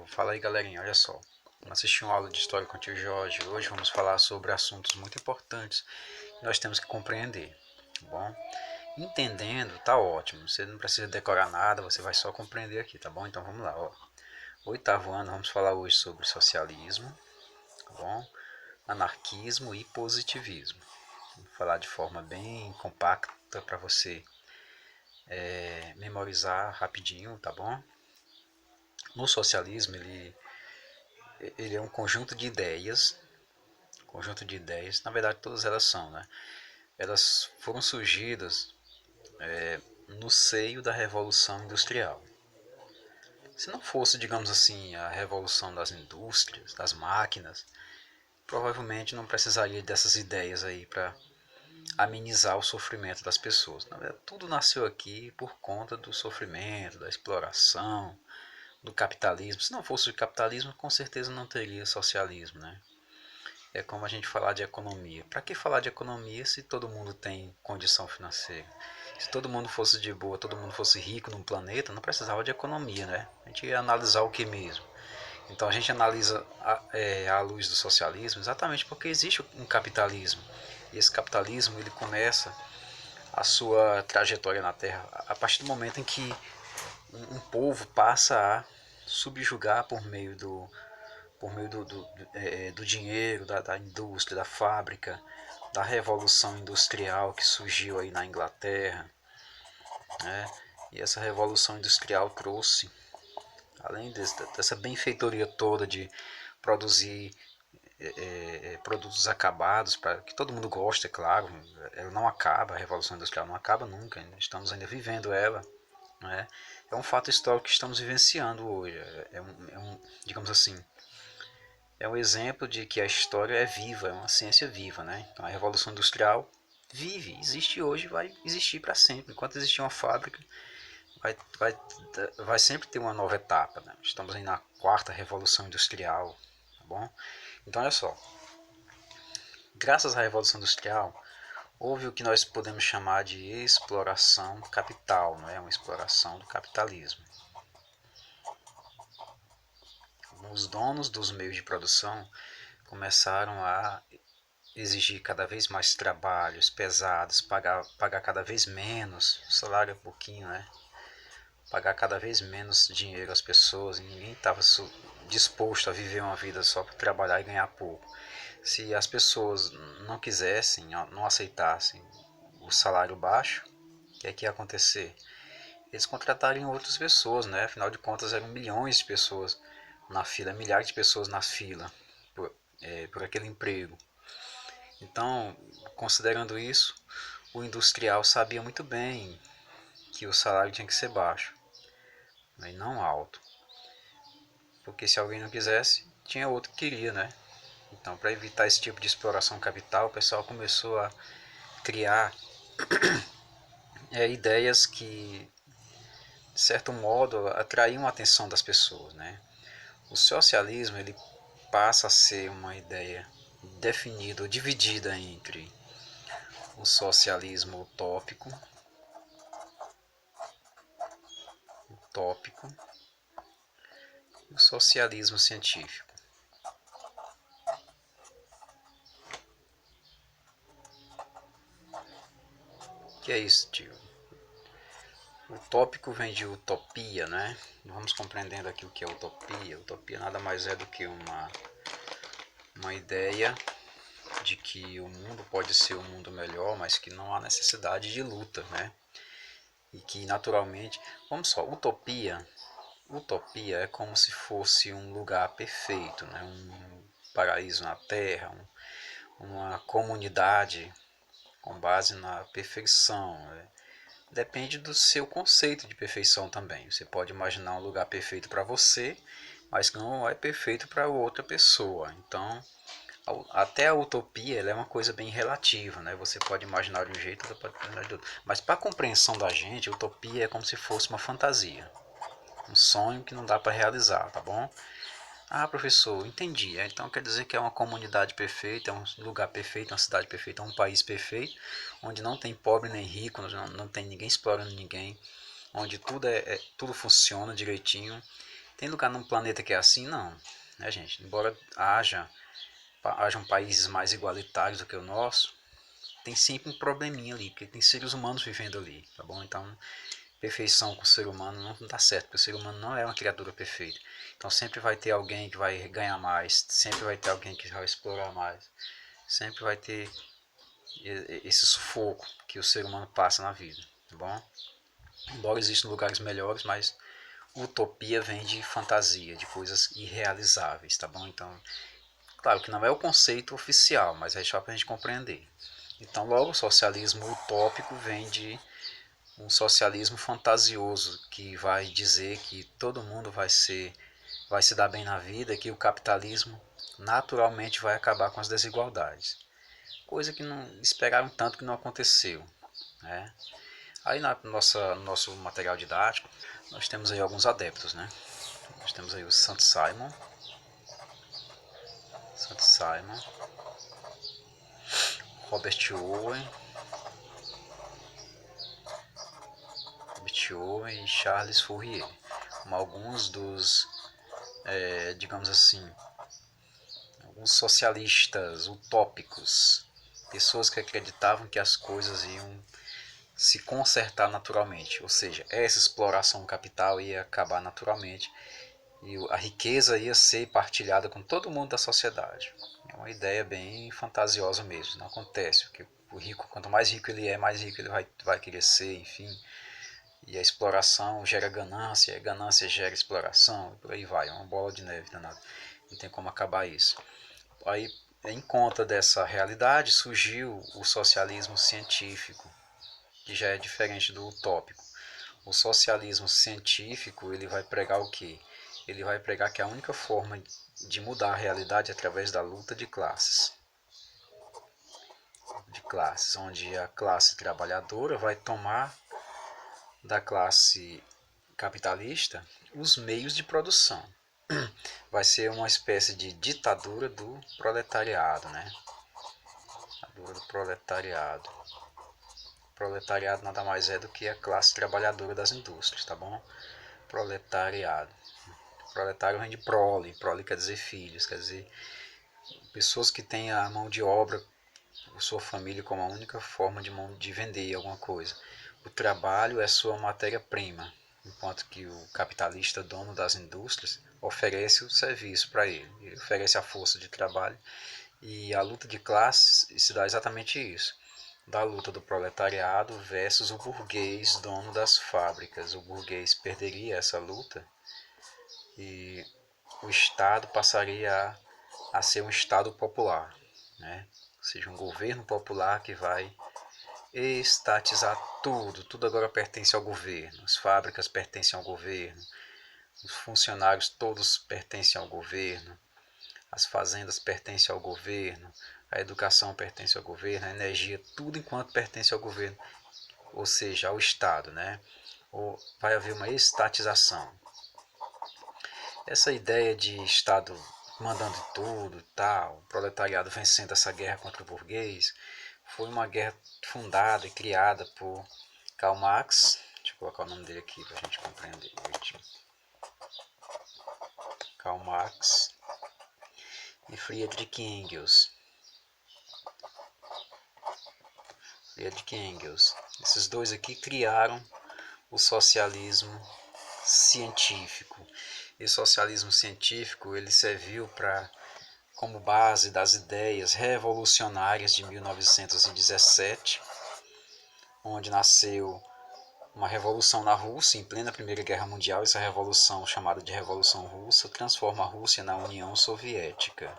Fala aí, galerinha, olha só. Vamos assistir uma aula de história com o tio Jorge. Hoje vamos falar sobre assuntos muito importantes que nós temos que compreender, tá bom? Entendendo, tá ótimo. Você não precisa decorar nada, você vai só compreender aqui, tá bom? Então vamos lá, ó. Oitavo ano, vamos falar hoje sobre socialismo, tá bom? Anarquismo e positivismo. Vamos falar de forma bem compacta para você memorizar rapidinho, tá bom? No socialismo, ele é um conjunto de ideias, na verdade todas elas são, né? Elas foram surgidas no seio da Revolução Industrial. Se não fosse, digamos assim, a revolução das indústrias, das máquinas, provavelmente não precisaria dessas ideias aí para amenizar o sofrimento das pessoas. Na verdade, tudo nasceu aqui por conta do sofrimento, da exploração, do capitalismo. Se não fosse o capitalismo, com certeza não teria socialismo, né? É como a gente falar de economia. Para que falar de economia se todo mundo tem condição financeira? Se todo mundo fosse de boa, todo mundo fosse rico num planeta, não precisava de economia, né? A gente ia analisar o que mesmo? Então a gente analisa à luz do socialismo exatamente porque existe um capitalismo. E esse capitalismo ele começa a sua trajetória na Terra a partir do momento em que um povo passa a subjugar por meio do dinheiro, da indústria, da fábrica, da revolução industrial que surgiu aí na Inglaterra, né? E essa revolução industrial trouxe, além dessa benfeitoria toda de produzir produtos acabados, para que todo mundo goste, é claro, ela não acaba, a revolução industrial não acaba nunca, estamos ainda vivendo ela, né? É um fato histórico que estamos vivenciando hoje, digamos assim, é um exemplo de que a história é viva, é uma ciência viva, né? Então a Revolução Industrial vive, existe hoje e vai existir para sempre. Enquanto existir uma fábrica, vai, vai, vai sempre ter uma nova etapa, né? Estamos aí na quarta Revolução Industrial, tá bom? Então olha só, graças à Revolução Industrial, houve o que nós podemos chamar de exploração capital, não é? Uma exploração do capitalismo. Os donos dos meios de produção começaram a exigir cada vez mais trabalhos pesados, pagar cada vez menos, o salário é pouquinho, né? Pagar cada vez menos dinheiro às pessoas, e ninguém estava disposto a viver uma vida só para trabalhar e ganhar pouco. Se as pessoas não quisessem, não aceitassem o salário baixo, o que é que ia acontecer? Eles contratariam outras pessoas, né? Afinal de contas eram milhões de pessoas na fila, milhares de pessoas na fila por aquele emprego. Então, considerando isso, o industrial sabia muito bem que o salário tinha que ser baixo, e não alto. Porque se alguém não quisesse, tinha outro que queria, né? Então, para evitar esse tipo de exploração capital, o pessoal começou a criar ideias que, de certo modo, atraíam a atenção das pessoas, né? O socialismo ele passa a ser uma ideia definida ou dividida entre o socialismo utópico e o socialismo científico. O que é isso, tio? Utópico vem de utopia, né? Vamos compreendendo aqui o que é utopia. Utopia nada mais é do que uma ideia de que o mundo pode ser um mundo melhor, mas que não há necessidade de luta, né? E que naturalmente, vamos só, utopia é como se fosse um lugar perfeito, né? Um paraíso na Terra, uma comunidade com base na perfeição, né? Depende do seu conceito de perfeição também. Você pode imaginar um lugar perfeito para você, mas que não é perfeito para outra pessoa. Então, até a utopia ela é uma coisa bem relativa, né? Você pode imaginar de um jeito, você pode imaginar de outro. Mas para a compreensão da gente, utopia é como se fosse uma fantasia, um sonho que não dá para realizar, tá bom? Ah, professor, entendi. Então quer dizer que é uma comunidade perfeita, é um lugar perfeito, uma cidade perfeita, um país perfeito, onde não tem pobre nem rico, não tem ninguém explorando ninguém, onde tudo funciona direitinho. Tem lugar no planeta que é assim? Não, né, gente? Embora hajam países mais igualitários do que o nosso, tem sempre um probleminha ali, porque tem seres humanos vivendo ali, tá bom? Então, perfeição com o ser humano não dá certo, porque o ser humano não é uma criatura perfeita. Então, sempre vai ter alguém que vai ganhar mais, sempre vai ter alguém que vai explorar mais, sempre vai ter esse sufoco que o ser humano passa na vida, tá bom? Embora existam lugares melhores, mas utopia vem de fantasia, de coisas irrealizáveis, tá bom? Então, claro que não é o conceito oficial, mas é só para a gente compreender. Então, logo, o socialismo utópico vem de um socialismo fantasioso que vai dizer que todo mundo vai se dar bem na vida, que o capitalismo naturalmente vai acabar com as desigualdades. Coisa que não esperaram tanto que não aconteceu, né? Aí no nosso material didático, nós temos aí alguns adeptos, né? Nós temos aí o Saint Simon, Robert Owen, e Charles Fourier, como alguns dos, digamos assim, alguns socialistas utópicos, pessoas que acreditavam que as coisas iam se consertar naturalmente, ou seja, essa exploração capital ia acabar naturalmente e a riqueza ia ser partilhada com todo mundo da sociedade. É uma ideia bem fantasiosa mesmo, não acontece, porque o rico, quanto mais rico ele é, mais rico ele vai querer ser, enfim, e a exploração gera ganância, a ganância gera exploração, e por aí vai, é uma bola de neve danada, não tem como acabar isso. Aí, em conta dessa realidade, surgiu o socialismo científico, que já é diferente do utópico. O socialismo científico, ele vai pregar o quê? Ele vai pregar que a única forma de mudar a realidade é através da luta de classes, onde a classe trabalhadora vai tomar da classe capitalista os meios de produção. Vai ser uma espécie de ditadura do proletariado, né? Ditadura do proletariado. O proletariado nada mais é do que a classe trabalhadora das indústrias, tá bom? Proletariado. Proletário vem de prole, prole quer dizer filhos, quer dizer pessoas que têm a mão de obra, sua família como a única forma de vender alguma coisa. O trabalho é sua matéria-prima, enquanto que o capitalista, dono das indústrias, oferece o serviço para ele. Ele oferece a força de trabalho e a luta de classes se dá exatamente isso. Da luta do proletariado versus o burguês, dono das fábricas. O burguês perderia essa luta e o Estado passaria a ser um Estado popular, né? Ou seja, um governo popular que vai estatizar tudo, tudo agora pertence ao governo, as fábricas pertencem ao governo, os funcionários todos pertencem ao governo, as fazendas pertencem ao governo, a educação pertence ao governo, a energia, tudo enquanto pertence ao governo, ou seja, ao Estado, né? Ou vai haver uma estatização. Essa ideia de Estado mandando tudo, tal, o proletariado vencendo essa guerra contra o burguês, foi uma guerra fundada e criada por Karl Marx. Deixa eu colocar o nome dele aqui para a gente compreender. Karl Marx e Friedrich Engels. Esses dois aqui criaram o socialismo científico. E o socialismo científico ele serviu como base das ideias revolucionárias de 1917, onde nasceu uma revolução na Rússia, em plena Primeira Guerra Mundial. Essa revolução, chamada de Revolução Russa, transforma a Rússia na União Soviética.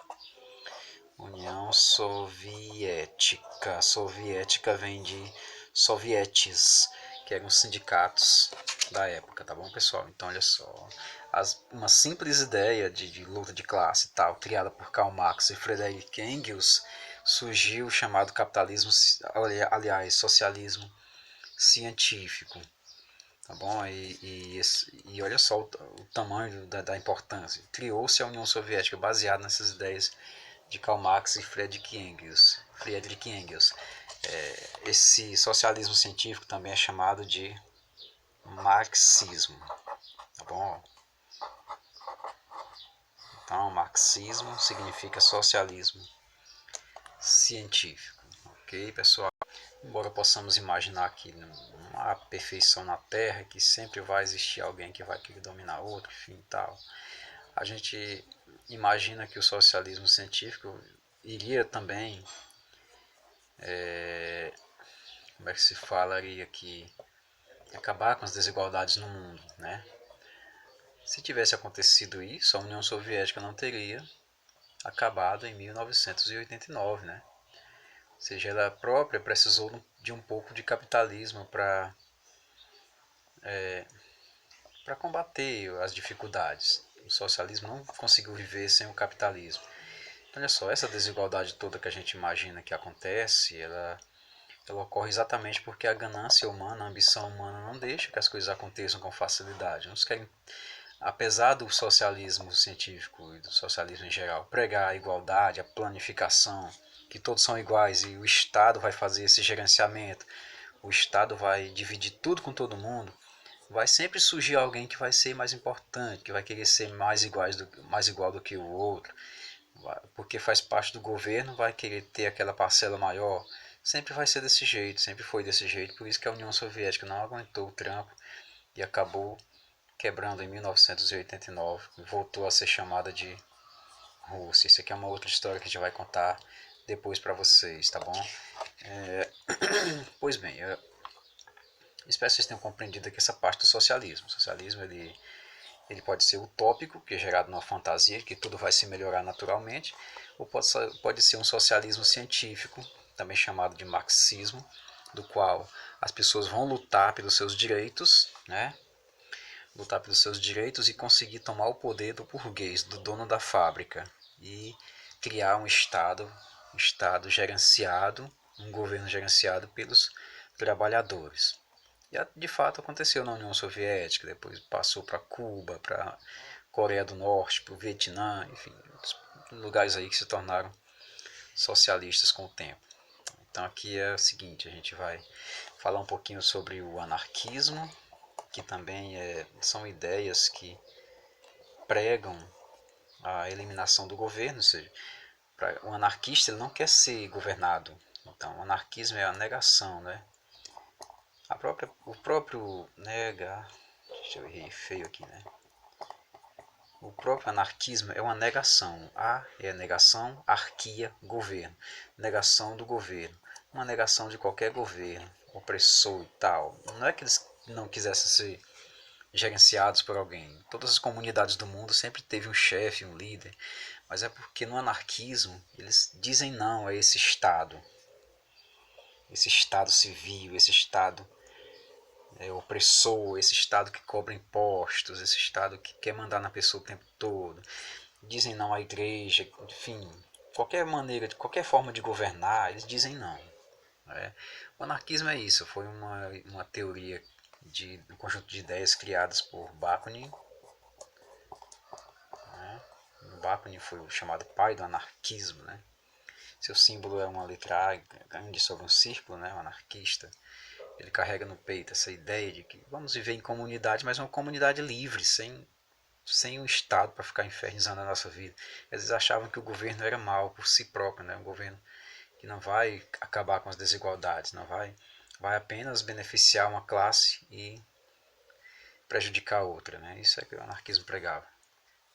União Soviética. Soviética vem de sovietes, que eram os sindicatos da época, tá bom, pessoal? Então, olha só. Uma simples ideia de luta de classe tal, criada por Karl Marx e Friedrich Engels, surgiu o chamado capitalismo, aliás, socialismo científico. Tá bom? E olha só o tamanho da importância. Criou-se a União Soviética baseada nessas ideias de Karl Marx e Friedrich Engels. Esse socialismo científico também é chamado de marxismo. Tá bom? Então, marxismo significa socialismo científico. Ok, pessoal? Embora possamos imaginar que não há perfeição na Terra, que sempre vai existir alguém que vai querer dominar outro, enfim, tal. A gente imagina que o socialismo científico iria também, como é que se falaria aqui, acabar com as desigualdades no mundo, né? Se tivesse acontecido isso, a União Soviética não teria acabado em 1989, né? Ou seja, ela própria precisou de um pouco de capitalismo para combater as dificuldades. O socialismo não conseguiu viver sem o capitalismo. Olha só, essa desigualdade toda que a gente imagina que acontece, ela ocorre exatamente porque a ganância humana, a ambição humana não deixa que as coisas aconteçam com facilidade. Uns querem, apesar do socialismo científico e do socialismo em geral, pregar a igualdade, a planificação, que todos são iguais e o Estado vai fazer esse gerenciamento, o Estado vai dividir tudo com todo mundo, vai sempre surgir alguém que vai ser mais importante, que vai querer ser mais igual do que o outro, porque faz parte do governo, vai querer ter aquela parcela maior. Sempre vai ser desse jeito, sempre foi desse jeito. Por isso que a União Soviética não aguentou o tranco e acabou quebrando em 1989 e voltou a ser chamada de Rússia. Isso aqui é uma outra história que a gente vai contar depois para vocês, tá bom? Pois bem, espero que vocês tenham compreendido aqui essa parte do socialismo. O socialismo ele pode ser utópico, que é gerado numa fantasia, que tudo vai se melhorar naturalmente, ou pode ser um socialismo científico, também chamado de marxismo, do qual as pessoas vão lutar pelos seus direitos, né? Lutar pelos seus direitos e conseguir tomar o poder do burguês, do dono da fábrica, e criar um estado gerenciado, um governo gerenciado pelos trabalhadores. E de fato aconteceu na União Soviética, depois passou para Cuba, para Coreia do Norte, para o Vietnã, enfim, lugares aí que se tornaram socialistas com o tempo. Então aqui é o seguinte, a gente vai falar um pouquinho sobre o anarquismo, que também são ideias que pregam a eliminação do governo, ou seja, o anarquista ele não quer ser governado. Então o anarquismo é a negação, né? O próprio nega. Deixa eu errei feio aqui, né? O próprio anarquismo é uma negação. A é negação, arquia, governo. Negação do governo. Uma negação de qualquer governo, opressor e tal. Não é que eles não quisessem ser gerenciados por alguém. Todas as comunidades do mundo sempre teve um chefe, um líder. Mas é porque no anarquismo eles dizem não a esse Estado. Esse Estado civil, esse Estado opressor, esse Estado que cobra impostos, esse Estado que quer mandar na pessoa o tempo todo. Dizem não à igreja, enfim, qualquer maneira, qualquer forma de governar, eles dizem não. Né? O anarquismo é isso, foi uma teoria de um conjunto de ideias criadas por Bakunin. Né? Bakunin foi o chamado pai do anarquismo. Né? Seu símbolo é uma letra A grande sobre um círculo, né? O anarquista. Ele carrega no peito essa ideia de que vamos viver em comunidade, mas uma comunidade livre, sem um Estado para ficar infernizando a nossa vida. Eles achavam que o governo era mal por si próprio, né? Um governo que não vai acabar com as desigualdades, não vai apenas beneficiar uma classe e prejudicar a outra. Né? Isso é que o anarquismo pregava,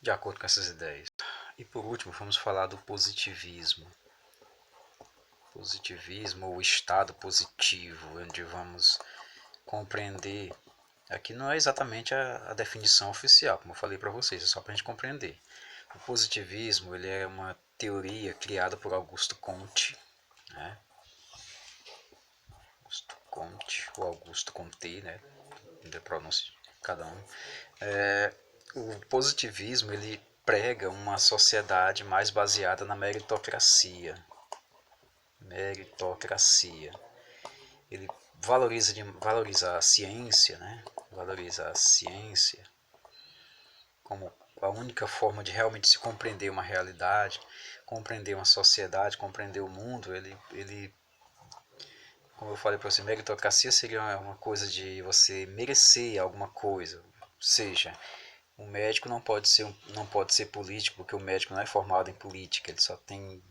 de acordo com essas ideias. E por último, vamos falar do positivismo. Positivismo ou estado positivo, onde vamos compreender. Aqui não é exatamente a definição oficial, como eu falei para vocês, é só para a gente compreender. O positivismo ele é uma teoria criada por Augusto Comte, né? Augusto Comte ou Augusto Comte, né? Da pronúncia de cada um. O positivismo ele prega uma sociedade mais baseada na meritocracia. Meritocracia. Ele valoriza a ciência, né? Valoriza a ciência como a única forma de realmente se compreender uma realidade, compreender uma sociedade, compreender o mundo. Ele como eu falei para você, meritocracia seria uma coisa de você merecer alguma coisa, seja O médico não pode ser político, porque o médico não é formado em política, ele só tem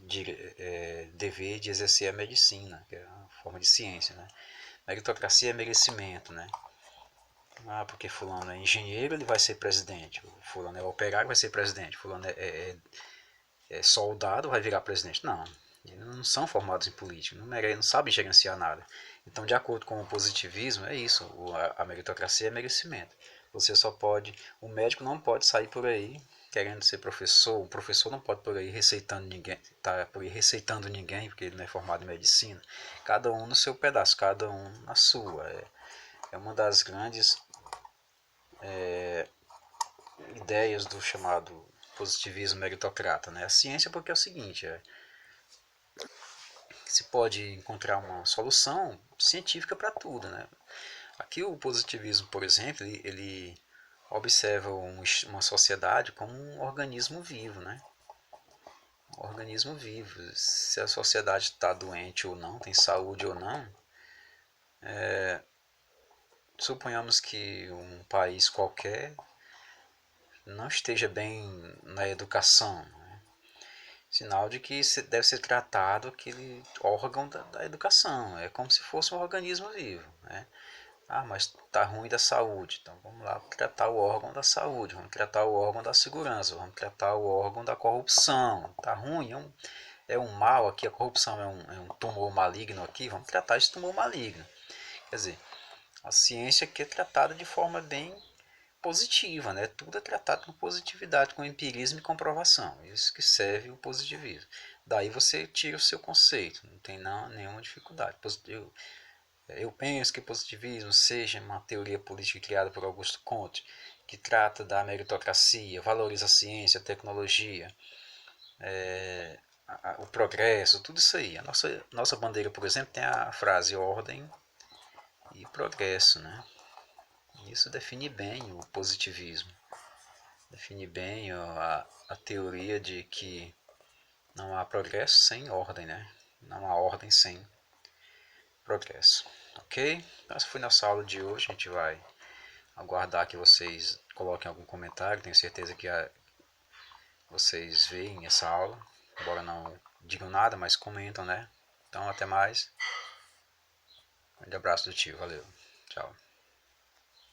dever de exercer a medicina, que é uma forma de ciência, né? Meritocracia é merecimento, né? Ah, porque fulano é engenheiro, ele vai ser presidente. Fulano é operário, vai ser presidente. Fulano é soldado, vai virar presidente. Não, eles não são formados em política, não sabem gerenciar nada. Então, de acordo com o positivismo, é isso. A meritocracia é merecimento. Você só pode. O médico não pode sair por aí querendo ser professor. O professor não pode por aí receitando ninguém, tá por aí receitando ninguém, porque ele não é formado em medicina. Cada um no seu pedaço, cada um na sua. É uma das grandes ideias do chamado positivismo meritocrata, né? A ciência, porque é o seguinte, se pode encontrar uma solução científica para tudo, né? Aqui o positivismo, por exemplo, ele observa uma sociedade como um organismo vivo, né? Um organismo vivo. Se a sociedade está doente ou não, tem saúde ou não, suponhamos que um país qualquer não esteja bem na educação, sinal de que deve ser tratado aquele órgão da educação. É como se fosse um organismo vivo, né? Ah, mas está ruim da saúde. Então vamos lá tratar o órgão da saúde, vamos tratar o órgão da segurança, vamos tratar o órgão da corrupção. Está ruim, é um mal aqui, a corrupção é um tumor maligno aqui, vamos tratar esse tumor maligno. Quer dizer, a ciência aqui é tratada de forma bem positiva, né? Tudo é tratado com positividade, com empirismo e comprovação. Isso que serve o positivismo. Daí você tira o seu conceito, não tem nenhuma dificuldade. Eu penso que o positivismo seja uma teoria política criada por Augusto Comte, que trata da meritocracia, valoriza a ciência, a tecnologia, o progresso, tudo isso aí. A nossa bandeira, por exemplo, tem a frase ordem e progresso, né? Isso define bem o positivismo. Define bem a teoria de que não há progresso sem ordem, né? Não há ordem sem progresso. Ok? Então, essa foi nossa aula de hoje. A gente vai aguardar que vocês coloquem algum comentário. Tenho certeza que vocês veem essa aula, embora não digam nada, mas comentam, né? Então, até mais. Um grande abraço do tio. Valeu. Tchau.